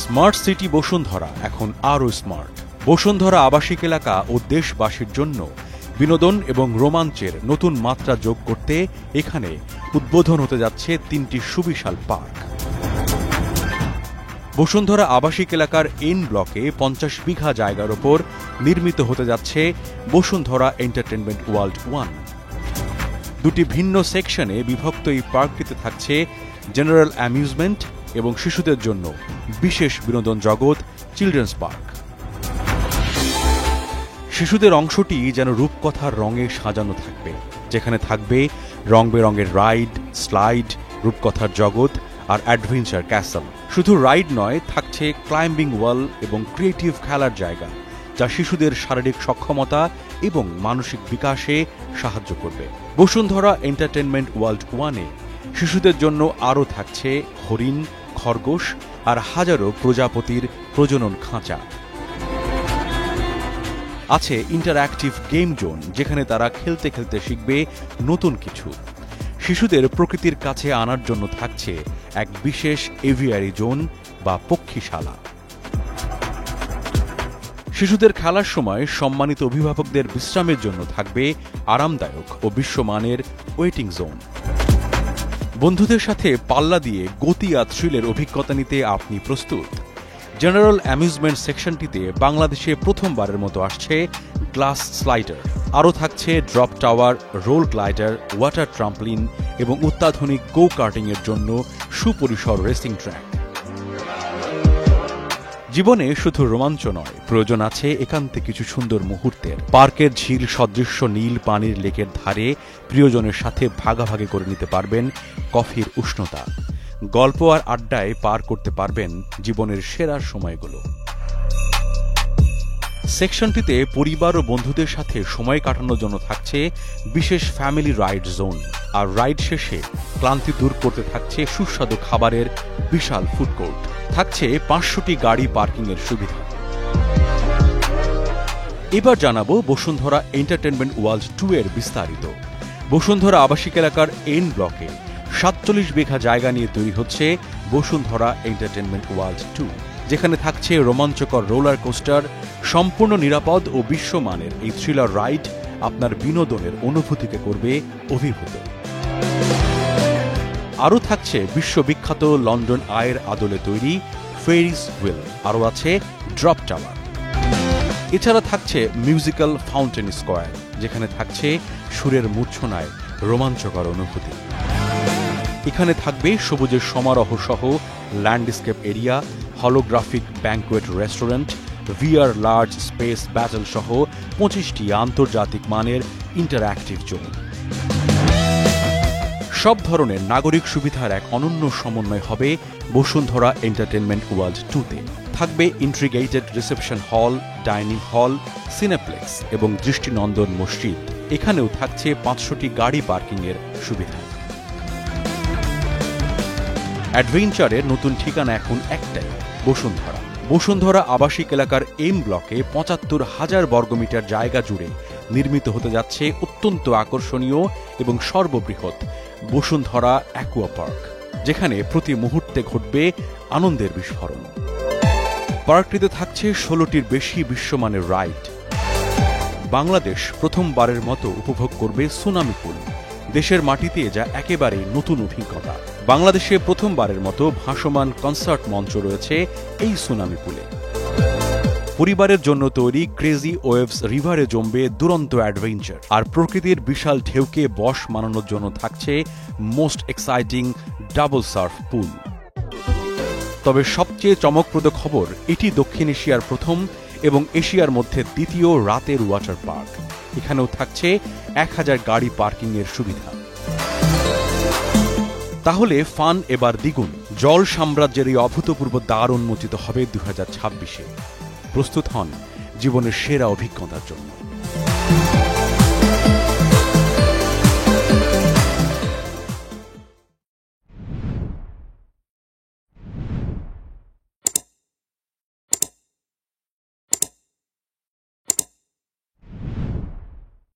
Smart city Bashundhara এখন আরও smart. Bashundhara আবাসিক এলাকা ও দেশবাসীর জন্য বিনোদন এবং রোমাঞ্চের নতুন মাত্রা যোগ করতে এখানে উদ্বোধন হতে যাচ্ছে 3টি সুবিশাল পার্ক। বসুন্ধরা আবাসিক এলাকার এন ব্লকে 50 বিঘা জায়গার ওপর নির্মিত হতে যাচ্ছে বসুন্ধরা এন্টারটেনমেন্ট ওয়ার্ল্ড 1। দুটি ভিন্ন সেকশনে বিভক্ত এই পার্কটিতে থাকছে জেনারেল অ্যামিউজমেন্ট এবং শিশুদের জন্য বিশেষ বিনোদন জগৎ চিলড্রেন্স পার্ক। শিশুদের অংশটি যেন রূপকথার রঙে সাজানো থাকবে, যেখানে থাকবে রং বেরঙের রাইড, স্লাইড, রূপকথার জগৎ আর অ্যাডভেঞ্চার ক্যাসল। শুধু রাইড নয়, থাকছে ক্লাইম্বিং ওয়াল এবং ক্রিয়েটিভ খেলার জায়গা, যা শিশুদের শারীরিক সক্ষমতা এবং মানসিক বিকাশে সাহায্য করবে। বসুন্ধরা এন্টারটেনমেন্ট ওয়ার্ল্ড 1-এ শিশুদের জন্য আরও থাকছে হরিণ, খরগোশ আর হাজারো প্রজাপতির প্রজনন খাঁচা। আছে ইন্টারঅ্যাক্টিভ গেম জোন, যেখানে তারা খেলতে খেলতে শিখবে নতুন কিছু। শিশুদের প্রকৃতির কাছে আনার জন্য থাকছে এক বিশেষ এভিয়ারি জোন বা পক্ষীশালা। শিশুদের খেলার সময় সম্মানিত অভিভাবকদের বিশ্রামের জন্য থাকবে আরামদায়ক ও বিশ্বমানের ওয়েটিং জোন। বন্ধুদের সাথে পাল্লা দিয়ে গতি আর থ্রিলের অভিজ্ঞতা নিতে আপনি প্রস্তুত? জেনারেল অ্যামিউজমেন্ট সেকশনটিতে বাংলাদেশে প্রথমবারের মতো আসছে গ্লাস স্লাইডার। আরও থাকছে drop tower, roll glider, water trampoline এবং অত্যাধুনিক গো কার্টিংয়ের জন্য সুপরিসর রেসিং ট্র্যাক। জীবনে শুধু রোমাঞ্চ নয়, প্রয়োজন আছে একান্তে কিছু সুন্দর মুহূর্তের। পার্কের ঝিল সদৃশ্য নীল পানির লেকের ধারে প্রিয়জনের সাথে ভাগাভাগি করে নিতে পারবেন কফির উষ্ণতা। গল্প আর আড্ডায় পার করতে পারবেন জীবনের সেরা সময়গুলো। সেকশনটিতে পরিবার ও বন্ধুদের সাথে সময় কাটানোর জন্য থাকছে বিশেষ ফ্যামিলি রাইড জোন, আর রাইড শেষে ক্লান্তি দূর করতে থাকছে সুস্বাদু খাবারের বিশাল ফুড কোর্ট। থাকছে 500টি গাড়ি পার্কিংয়ের সুবিধা। এবার জানাবো বসুন্ধরা এন্টারটেনমেন্ট ওয়ার্ল্ড 2-এর বিস্তারিত। বসুন্ধরা আবাসিক এলাকার এন ব্লকে 47 বিঘা জায়গা নিয়ে তৈরি হচ্ছে বসুন্ধরা এন্টারটেনমেন্ট ওয়ার্ল্ড 2, যেখানে থাকছে রোমাঞ্চকর রোলার কোস্টার। সম্পূর্ণ নিরাপদ ও বিশ্বমানের এই থ্রিলার রাইড আপনার বিনোদনের অনুভূতিকে করবে অভিভূত। আরও থাকছে বিশ্ববিখ্যাত লন্ডন আইয়ের আদলে তৈরি ফেরিস হুইল। আরও আছে ড্রপ টাওয়ার। এছাড়া থাকছে মিউজিক্যাল ফাউন্টেন স্কোয়ার, যেখানে থাকছে সুরের মূর্ছনায় রোমাঞ্চকর অনুভূতি। এখানে থাকবে সবুজের সমারোহ সহ landscape area, holographic banquet restaurant, VR large space battle সহ 25টি আন্তর্জাতিক মানের ইন্টারঅ্যাক্টিভ জোন। সব ধরনের নাগরিক সুবিধার এক অনন্য সমন্বয় হবে বসুন্ধরা এন্টারটেনমেন্ট ওয়ার্ল্ড 2-তে। থাকবে integrated reception hall, dining hall, cineplex এবং দৃষ্টিনন্দন মসজিদ। এখানেও থাকছে 500টি গাড়ি পার্কিংয়ের সুবিধা। অ্যাডভেঞ্চারের নতুন ঠিকানা এখন একটাই, বসুন্ধরা। বসুন্ধরা আবাসিক এলাকার এম ব্লকে 75,000 বর্গমিটার জায়গা জুড়ে নির্মিত হতে যাচ্ছে অত্যন্ত আকর্ষণীয় এবং সর্ববৃহৎ বসুন্ধরা অ্যাকুয়া পার্ক, যেখানে প্রতি মুহূর্তে ঘটবে আনন্দের বিস্ফোরণ। পার্কটিতে থাকছে 16টির বেশি বিশ্বমানের রাইড। বাংলাদেশ প্রথমবারের মতো উপভোগ করবে সুনামি পুল, দেশের মাটিতে যা একেবারে নতুন অভিজ্ঞতা। বাংলাদেশে প্রথমবারের মতো ভাসমান কনসার্ট মঞ্চ রয়েছে এই সুনামি পুলে। পরিবারের জন্য তৈরি ক্রেজি ওয়েভস রিভারে জমবে দুরন্ত অ্যাডভেঞ্চার, আর প্রকৃতির বিশাল ঢেউকে বশ মানানোর জন্য থাকছে মোস্ট এক্সাইটিং ডাবল সার্ফ পুল। তবে সবচেয়ে চমকপ্রদ খবর, এটি দক্ষিণ এশিয়ার প্রথম এবং এশিয়ার মধ্যে দ্বিতীয় রাতের ওয়াটার পার্ক। এখানেও থাকছে 1000 গাড়ি পার্কিংয়ের সুবিধা। তাহলে ফান এবার দ্বিগুণ। জল সাম্রাজ্যের এই অভূতপূর্ব দ্বার উন্মোচিত হবে 2026-এ। প্রস্তুত হন জীবনের সেরা অভিজ্ঞতার জন্য।